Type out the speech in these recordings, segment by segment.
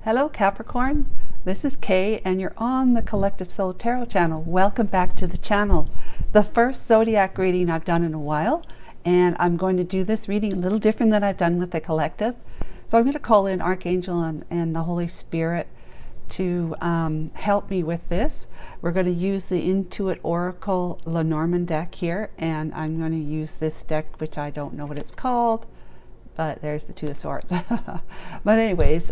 Hello Capricorn, this is Kay and you're on the Collective Soul Tarot channel. Welcome back to the channel. The first zodiac reading I've done in a while, and I'm going to do this reading a little different than I've done with the collective. So I'm going to call in Archangel and the Holy Spirit to help me with this. We're going to use the Intuit Oracle Lenormand deck here, and I'm going to use this deck, which I don't know what it's called, but there's the Two of Swords. But anyways,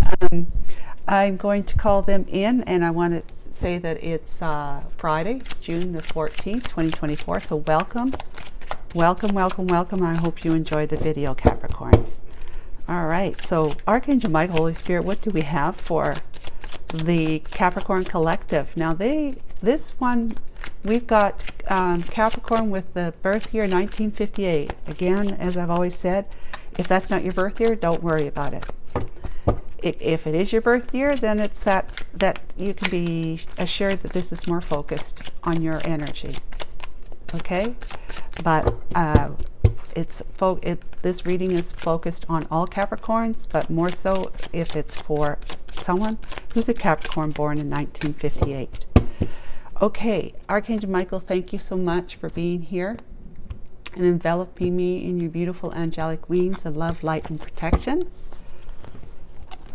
I'm going to call them in, and I want to say that it's Friday, June the 14th, 2024. So welcome, welcome, welcome, welcome. I hope you enjoy the video, Capricorn. All right, so Archangel Michael, Holy Spirit, what do we have for the Capricorn collective? Now this one, we've got Capricorn with the birth year 1958. Again, as I've always said, if that's not your birth year, don't worry about it. If it is your birth year, then it's that you can be assured that this is more focused on your energy. Okay, but this reading is focused on all Capricorns, but more so if it's for someone who's a Capricorn born in 1958. Okay, Archangel Michael, thank you so much for being here and enveloping me in your beautiful angelic wings of love, light, and protection.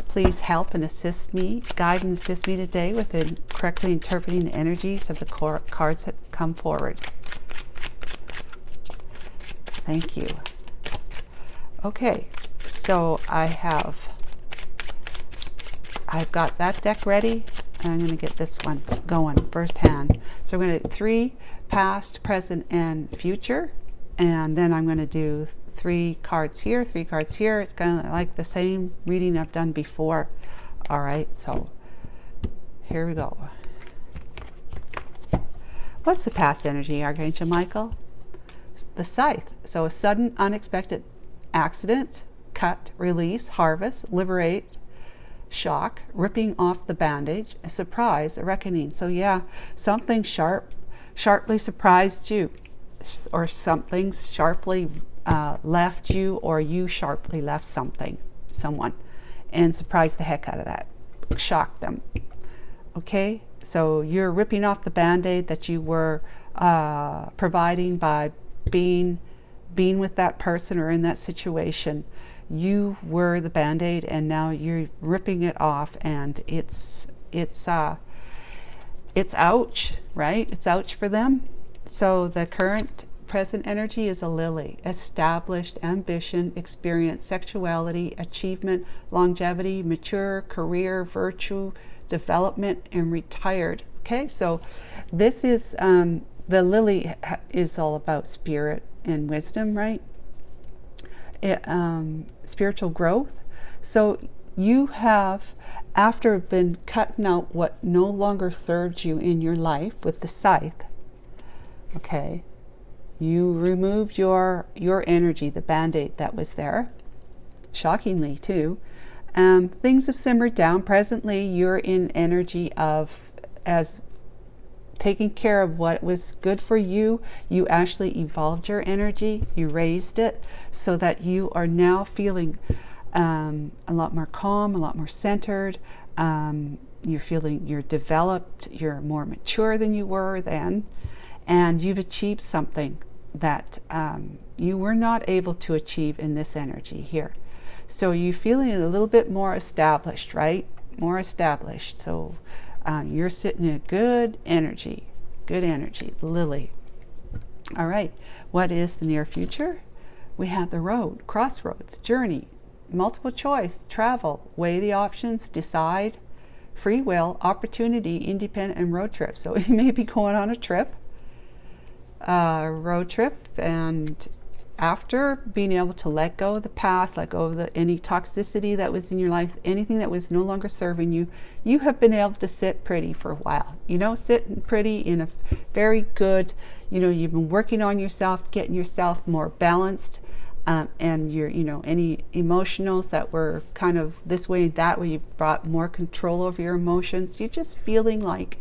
Please help and assist me, guide and assist me today with correctly interpreting the energies of the cards that come forward. Thank you. Okay, so I've got that deck ready, and I'm going to get this one going firsthand. So we're going to do 3 past, present, and future, and then I'm going to do 3 cards here, 3 cards here. It's kind of like the same reading I've done before. All right, so here we go. What's the past energy, Archangel Michael? The scythe. So a sudden, unexpected accident, cut, release, harvest, liberate, shock, ripping off the bandage, a surprise, a reckoning. So yeah, something sharply surprised you, or something sharply left you, or you sharply left someone, and surprised the heck out of that, shocked them. Okay, so you're ripping off the band-aid that you were providing by being with that person or in that situation. You were the band-aid, and now you're ripping it off, and it's ouch, right? It's ouch for them. So the current present energy is a lily: established, ambition, experience, sexuality, achievement, longevity, mature, career, virtue, development, and retired. Okay, so this is the lily is all about spirit and wisdom, right? Spiritual growth. So you have, after been cutting out what no longer served you in your life with the scythe, okay, you removed your energy, the band-aid that was there, shockingly too. Things have simmered down. Presently you're in energy of as taking care of what was good for you. You actually evolved your energy, you raised it so that you are now feeling a lot more calm, a lot more centered. You're developed, you're more mature than you were then, and you've achieved something that you were not able to achieve in this energy here. So you're feeling a little bit more established, right? More established. So you're sitting in a good energy, lily. All right, what is the near future? We have the road, crossroads, journey, multiple choice, travel, weigh the options, decide, free will, opportunity, independent, and road trip. So you may be going on a trip, road trip, and after being able to let go of the past, let go of any toxicity that was in your life, anything that was no longer serving you, you have been able to sit pretty for a while. Sitting pretty in a very good, you've been working on yourself, getting yourself more balanced, and your, any emotionals that were kind of this way and that way, you brought more control over your emotions. You're just feeling like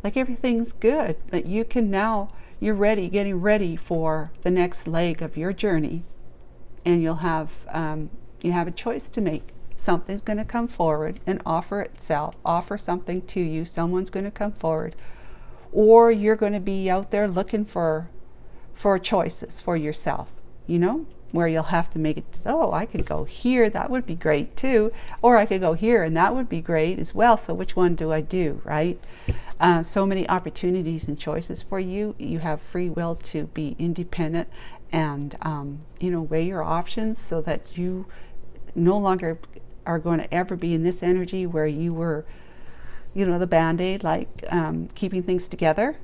everything's good, that you can now, you're ready, getting ready for the next leg of your journey, and you'll have you have a choice to make. something's going to come forward and offer something to you. Someone's going to come forward, or you're going to be out there looking for choices for yourself, you know, where you'll have to make it, oh, I could go here, that would be great too, or I could go here and that would be great as well, so which one do I do, right? So many opportunities and choices for you. You have free will to be independent and you know, weigh your options so that you no longer are going to ever be in this energy where you were, you know, the band-aid, like keeping things together,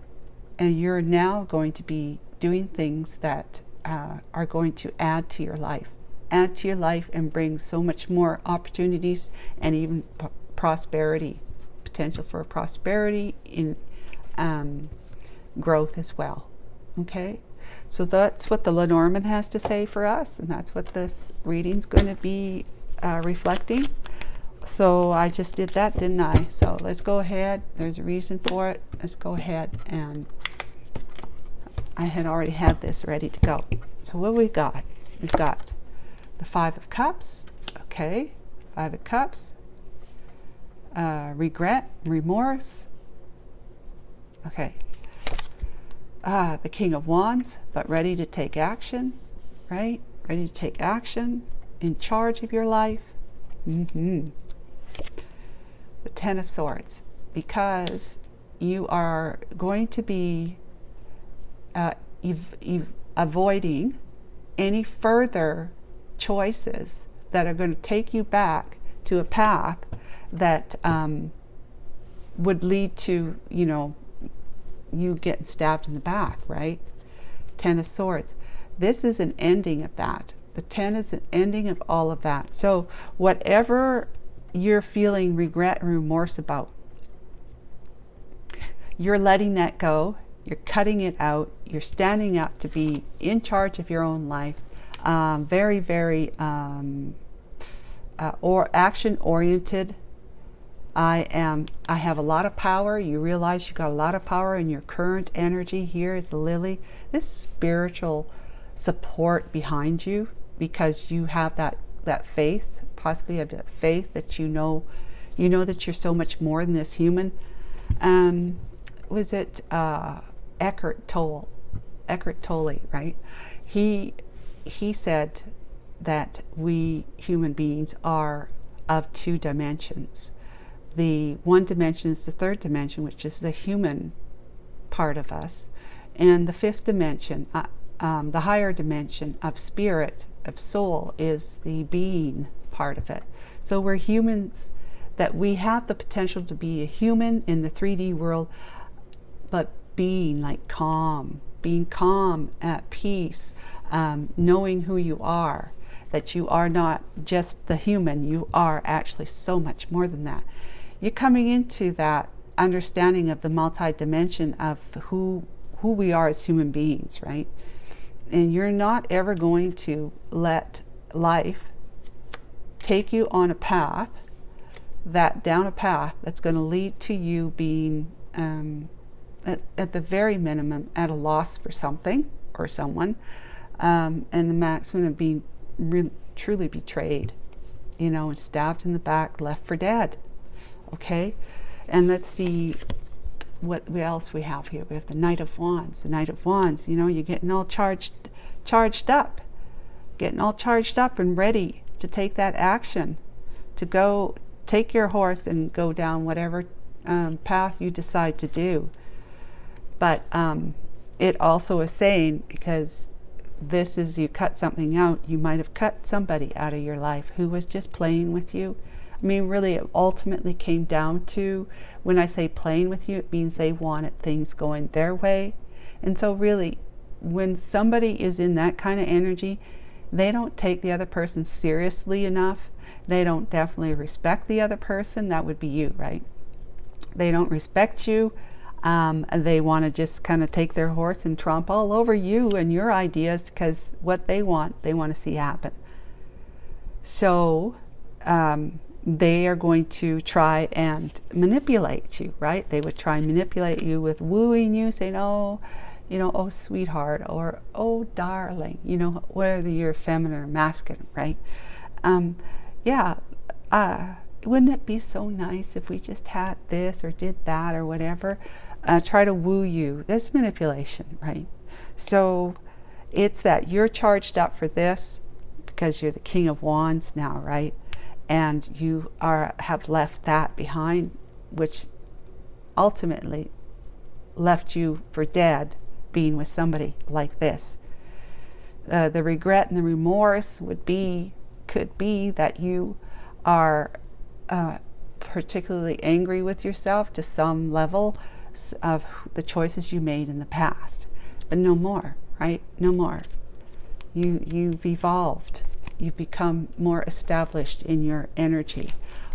and you're now going to be doing things that are going to add to your life and bring so much more opportunities and even prosperity, potential for prosperity in growth as well. Okay, so that's what the Lenormand has to say for us, and that's what this reading's going to be reflecting. So I just did that, didn't I? So let's go ahead. There's a reason for it. Let's go ahead, and I had already had this ready to go. So what we got? We've got the Five of Cups. Okay, Five of Cups. Regret, remorse. Okay. The King of Wands, but ready to take action, right? Ready to take action, in charge of your life. The Ten of Swords, because you are going to be avoiding any further choices that are going to take you back to a path that would lead to, you know, you getting stabbed in the back, right? Ten of Swords. This is an ending of that. The 10 is an ending of all of that. So whatever you're feeling regret and remorse about, you're letting that go. You're cutting it out. You're standing up to be in charge of your own life. Very, very or action oriented. I have a lot of power. You realize you got a lot of power in your current energy. Here is the Lily. This spiritual support behind you, because you have that faith, possibly have that faith that you know that you're so much more than this human. Was it Eckhart Tolle, right? He said that we human beings are of two dimensions. The one dimension is the third dimension, which is the human part of us, and the fifth dimension, the higher dimension of spirit, of soul, is the being part of it. So we're humans, that we have the potential to be a human in the 3D world, but being like being calm, at peace, knowing who you are, that you are not just the human, you are actually so much more than that. You're coming into that understanding of the multi-dimension of who we are as human beings, right? And you're not ever going to let life take you on a path, down a path that's going to lead to you being, at the very minimum, at a loss for something or someone, and the maximum of being truly betrayed, you know, and stabbed in the back, left for dead. Okay, and let's see what else we have here. We have the Knight of Wands. The Knight of Wands, you know, you're getting all charged up, and ready to take that action, to go take your horse and go down whatever path you decide to do. But it also is saying, because this is, you cut something out, you might have cut somebody out of your life who was just playing with you. I mean, really, it ultimately came down to, when I say playing with you, it means they wanted things going their way. And so really, when somebody is in that kind of energy, they don't take the other person seriously enough. They don't definitely respect the other person. That would be you, right? They don't respect you. They want to just kind of take their horse and tromp all over you and your ideas, because what they want to see happen. So they are going to try and manipulate you, right? They would try and manipulate you with wooing you, saying, oh, you know, oh, sweetheart, or oh, darling, you know, whether you're feminine or masculine, right? Yeah, wouldn't it be so nice if we just had this or did that or whatever? Try to woo you. That's manipulation, right? So it's that you're charged up for this because you're the King of Wands now, right? And you have left that behind, which ultimately left you for dead being with somebody like this. The regret and the remorse could be that you are particularly angry with yourself to some level of the choices you made in the past, but no more, right? No more. You've evolved. You've become more established in your energy.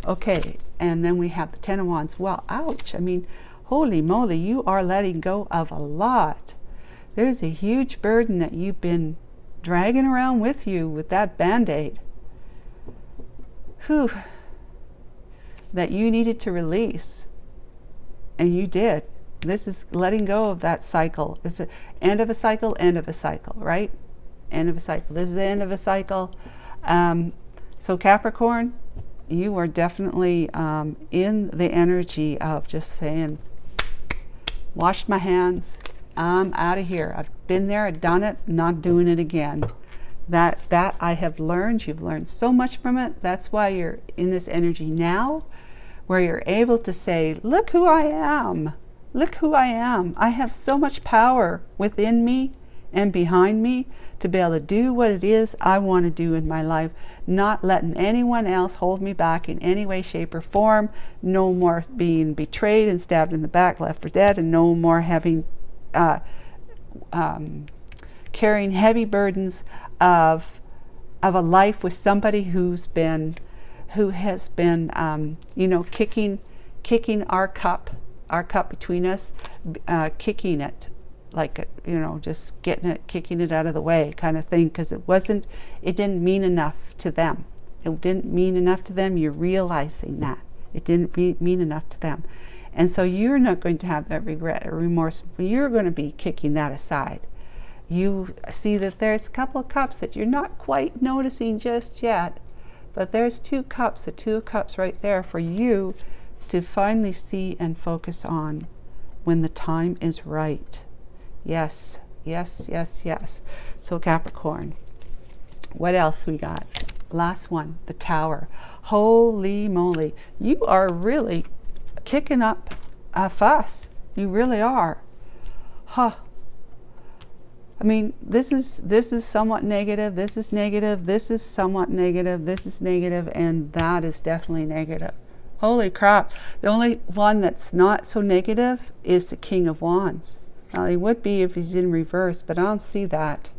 Okay, and then we have the Ten of Wands. Well, ouch. I mean, holy moly, you are letting go of a lot. There's a huge burden that you've been dragging around with you with that Band-Aid. Whew. That you needed to release. And you did. This is letting go of that cycle. It's the end of a cycle, right? End of a cycle. This is the end of a cycle. So Capricorn, you are definitely in the energy of just saying, washed my hands, I'm out of here. I've been there, I've done it, not doing it again. That I have learned. You've learned so much from it. That's why you're in this energy now, where you're able to say, look who I am. Look who I am. I have so much power within me and behind me to be able to do what it is I want to do in my life, not letting anyone else hold me back in any way, shape, or form. No more being betrayed and stabbed in the back, left for dead, and no more having carrying heavy burdens of a life with somebody who has been kicking our cup between us, kicking it, like, just kicking it out of the way kind of thing, because it didn't mean enough to them. It didn't mean enough to them. You're realizing that it didn't mean enough to them, and so you're not going to have that regret or remorse. You're going to be kicking that aside. You see that there's a couple of cups that you're not quite noticing just yet, but there's the two of cups right there for you to finally see and focus on when the time is right. Yes, yes, yes, yes. So Capricorn, what else we got? Last one, the Tower. Holy moly, you are really kicking up a fuss. You really are. Huh. I mean, this is somewhat negative, this is negative, this is somewhat negative, this is negative, and that is definitely negative. Holy crap. The only one that's not so negative is the King of Wands. Now, he would be if he's in reverse, but I don't see that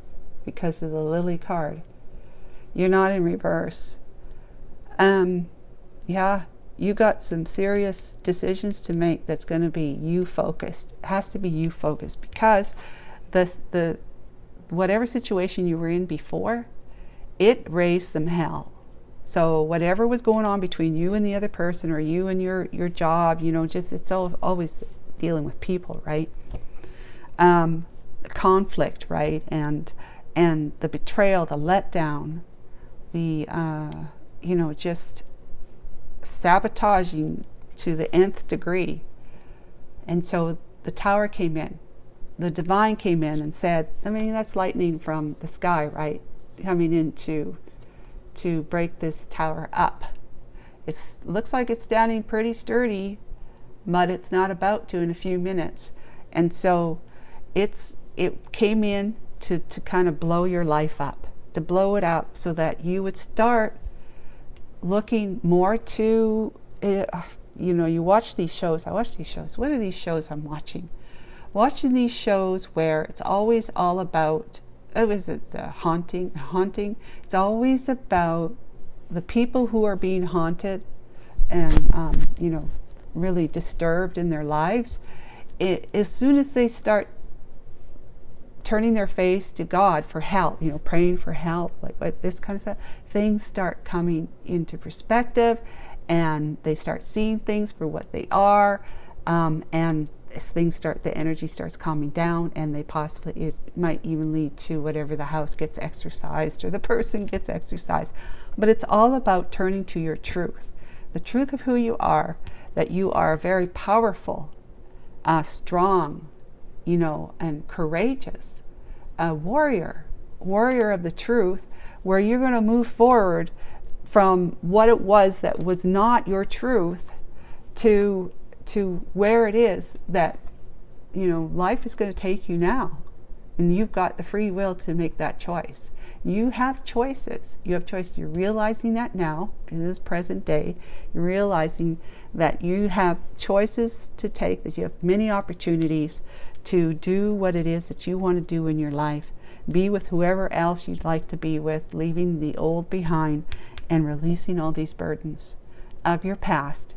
because of the Lily card. You're not in reverse. Yeah, you got some serious decisions to make that's going to be you focused. It has to be you focused, because the whatever situation you were in before, it raised some hell. So whatever was going on between you and the other person, or you and your job, it's always dealing with people, right? Conflict, right? And the betrayal, the letdown, the just sabotaging to the nth degree. And so the Tower came in. The divine came in and said, I mean, that's lightning from the sky, right? Coming in to break this tower up. It looks like it's standing pretty sturdy, but it's not about to in a few minutes. And so it came in to kind of blow your life up, to blow it up, so that you would start looking more to, you watch these shows. I watch these shows. What are these shows I'm watching? Watching these shows where it's always all about, the haunting. It's always about the people who are being haunted and, really disturbed in their lives. As soon as they start turning their face to God for help, praying for help, like this kind of stuff, things start coming into perspective, and they start seeing things for what they are, and the energy starts calming down, and it might even lead to whatever, the house gets exorcised or the person gets exorcised. But it's all about turning to your truth, the truth of who you are, that you are very powerful, strong, and courageous, a warrior of the truth, where you're going to move forward from what it was that was not your truth to where it is that life is going to take you now, and you've got the free will to make that choice. You have choices. You're realizing that now, in this present day. You're realizing that you have choices to take, that you have many opportunities to do what it is that you want to do in your life. Be with whoever else you'd like to be with, leaving the old behind and releasing all these burdens of your past,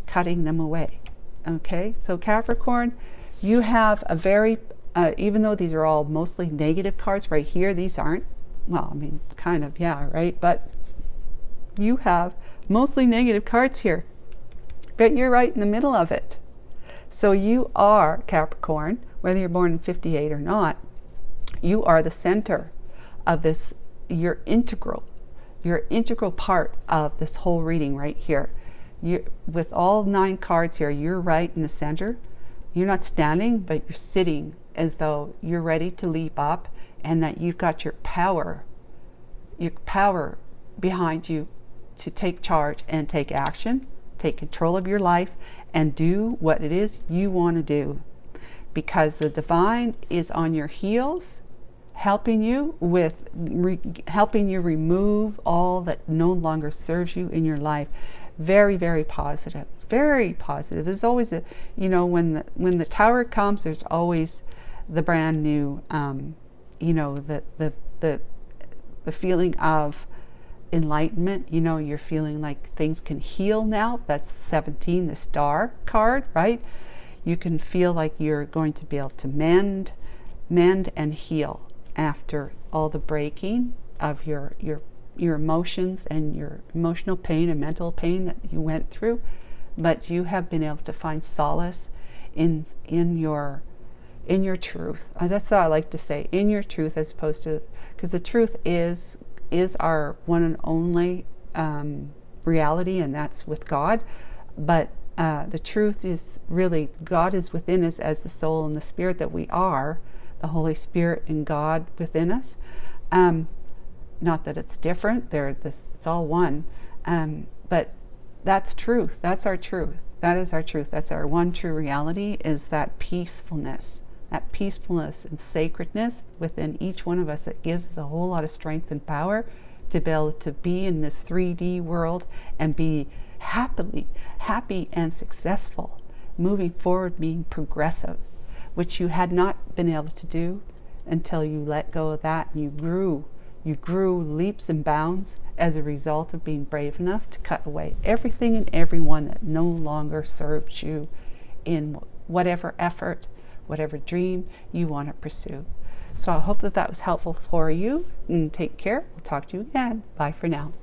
cutting them away. Okay, so Capricorn, you have a very, even though these are all mostly negative cards right here, these aren't. Well, I mean, kind of, yeah, right? But you have mostly negative cards here. But you're right in the middle of it. So you are, Capricorn, whether you're born in 58 or not, you are the center of this. You're integral part of this whole reading right here. With all 9 cards here, you're right in the center. You're not standing, but you're sitting as though you're ready to leap up, and that you've got your power behind you to take charge and take action, take control of your life, and do what it is you want to do. Because the divine is on your heels, helping you remove all that no longer serves you in your life. Very, very positive. Very positive. There's always when the tower comes, there's always the brand new, the feeling of enlightenment. You're feeling like things can heal now. That's 17, the star card, right? You can feel like you're going to be able to mend and heal after all the breaking of your emotions and your emotional pain and mental pain that you went through. But you have been able to find solace in your truth. That's what I like to say, in your truth, as opposed to, because the truth is our one and only reality, and that's with God. But the truth is really, God is within us as the soul and the spirit that we are, the Holy Spirit and God within us. Not that it's different, it's all one. But that's truth. That's our truth. That is our truth. That's our one true reality, is that peacefulness and sacredness within each one of us, that gives us a whole lot of strength and power to be able to be in this 3D world and be happy and successful, moving forward, being progressive, which you had not been able to do until you let go of that, and you grew leaps and bounds as a result of being brave enough to cut away everything and everyone that no longer serves you in whatever effort, whatever dream you want to pursue. So I hope that was helpful for you, and take care. We'll talk to you again. Bye for now.